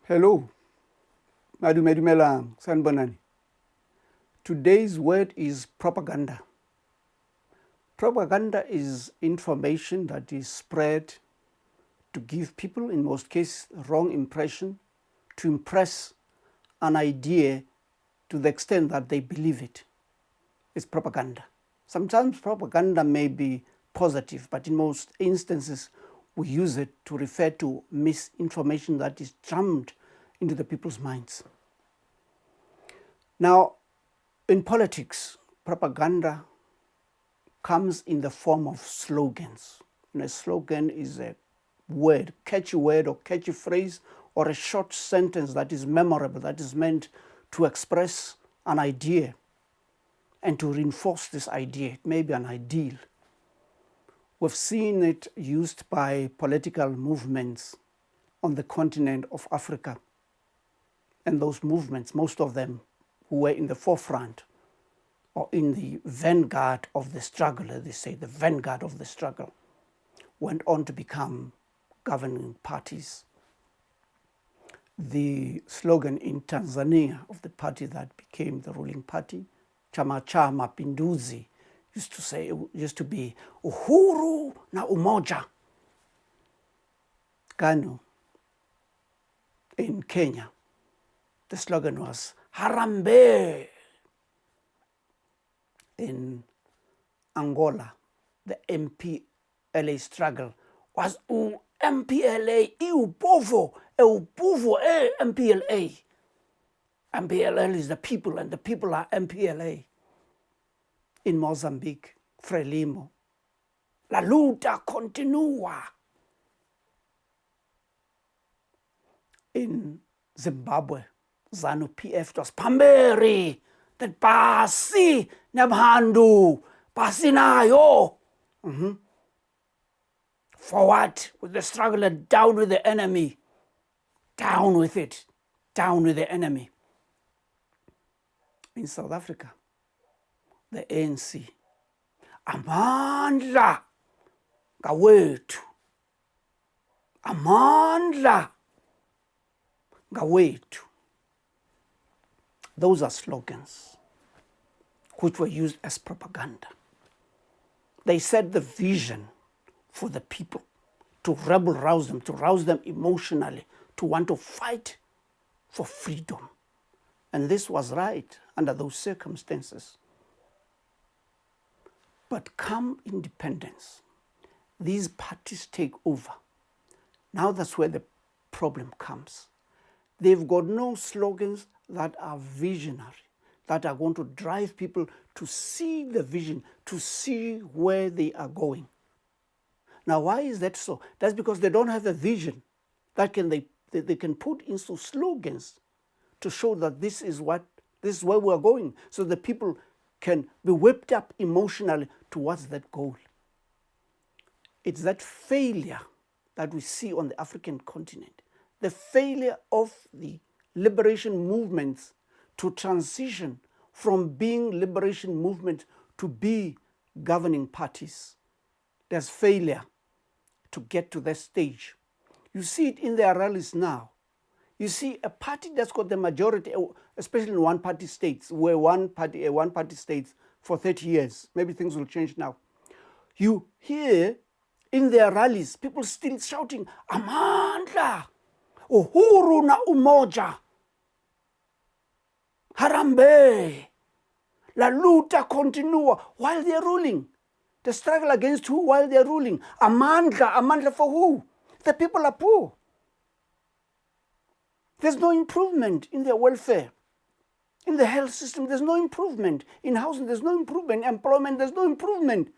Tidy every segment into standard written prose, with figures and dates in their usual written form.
Hello, Madumelang, Sanbonani. Today's word is propaganda. Propaganda is information that is spread to give people, in most cases, the wrong impression, to impress an idea to the extent that they believe it. It's propaganda. Sometimes propaganda may be positive, but in most instances, we use it to refer to misinformation that is jammed into the people's minds. Now, in politics, propaganda comes in the form of slogans. A slogan is a word or catchy phrase or a short sentence that is memorable, that is meant to express an idea and to reinforce this idea. It may be an ideal. We've seen it used by political movements on the continent of Africa. And those movements, most of them who were in the forefront or in the vanguard of the struggle, as they say, the vanguard of the struggle, went on to become governing parties. The slogan in Tanzania of the party that became the ruling party, Chama cha Mapinduzi, used to be uhuru na umoja. KANU in Kenya, the slogan was Harambe. In Angola, the MPLA struggle was MPLA e MPLA. MPLA is the people and the people are MPLA. In Mozambique, Frelimo, la luta continua. In Zimbabwe, ZANU-PF was Pamberi, that pasi nabhandu, pasi nayo. Forward with the struggle and down with the enemy. Down with it, down with the enemy. In South Africa, the ANC, amandla ngawethu, amandla ngawethu. Those are slogans which were used as propaganda. They set the vision for the people to rebel-rouse them, to rouse them emotionally, to want to fight for freedom. And this was right under those circumstances. But come independence, these parties take over. Now that's where the problem comes. They've got no slogans that are visionary, that are going to drive people to see the vision, to see where they are going. Now, why is that so? That's because they don't have a vision that they can put into slogans to show that this is where we're going, so the people can be whipped up emotionally towards that goal. It's that failure that we see on the African continent, the failure of the liberation movements to transition from being liberation movements to be governing parties. There's failure to get to that stage. You see it in their rallies now. You see a party that's got the majority, especially in one-party states, where one-party states for 30 years. Maybe things will change now. You hear in their rallies people still shouting, Amandla, uhuru na umoja, Harambe, la luta continua, while they're ruling. The struggle against who while they're ruling? Amandla for who? The people are poor. There's no improvement in their welfare. In the health system, there's no improvement. In housing, there's no improvement. In employment, there's no improvement.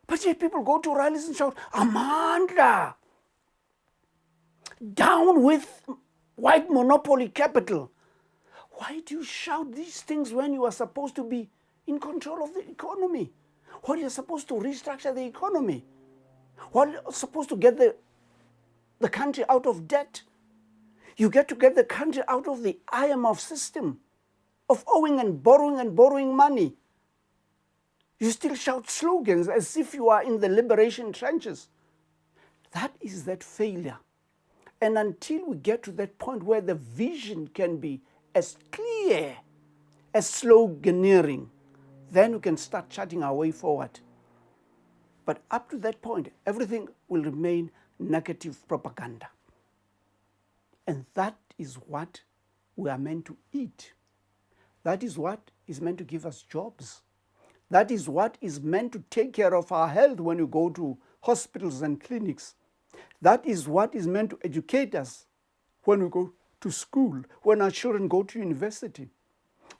But yet people go to rallies and shout, Amandla! Down with white monopoly capital. Why do you shout these things when you are supposed to be in control of the economy? When you're supposed to restructure the economy? When you're supposed to get the country out of debt? You get to get the country out of the IMF system of owing and borrowing money. You still shout slogans as if you are in the liberation trenches. That is that failure. And until we get to that point where the vision can be as clear as sloganeering, then we can start charting our way forward. But up to that point, everything will remain negative propaganda. And that is what we are meant to eat. That is what is meant to give us jobs. That is what is meant to take care of our health when we go to hospitals and clinics. That is what is meant to educate us when we go to school, when our children go to university.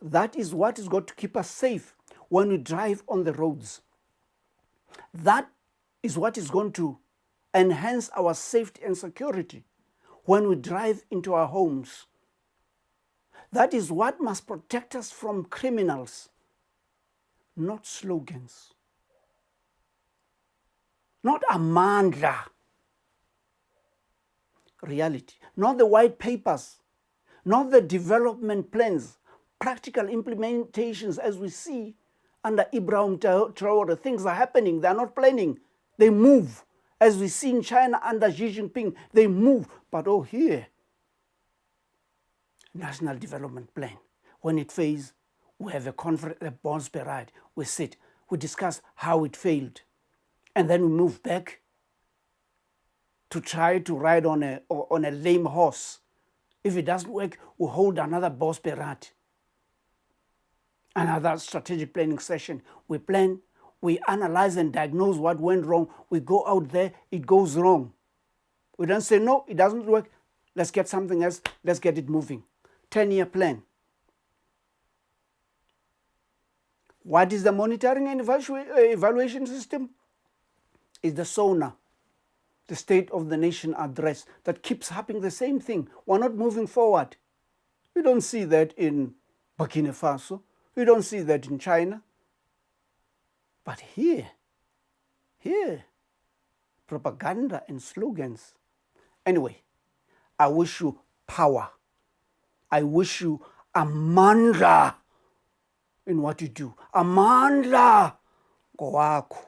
That is what is going to keep us safe when we drive on the roads. That is what is going to enhance our safety and security when we drive into our homes. That is what must protect us from criminals, not slogans, not amandla, reality, not the white papers, not the development plans, practical implementations as we see under Ibrahim Traore. Things are happening, they are not planning, they move. As we see in China under Xi Jinping, they move. But here, National Development Plan, when it fails, we have a conference, a bonds parade, we sit, we discuss how it failed, and then we move back to try to ride on a lame horse. If it doesn't work, we hold another boss parade, another strategic planning session. We plan, we analyze and diagnose what went wrong. We go out there, it goes wrong. We don't say, no, it doesn't work, let's get something else, let's get it moving. 10-year plan. What is the monitoring and evaluation system? It's the SONA, the State of the Nation address, that keeps happening the same thing. We're not moving forward. We don't see that in Burkina Faso. We don't see that in China. But here, propaganda and slogans. Anyway, I wish you power. I wish you amandla in what you do. Amandla ngowakho.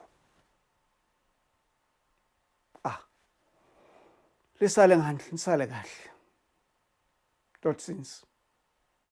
Lisale ngandle, nisale kahle. Tot since.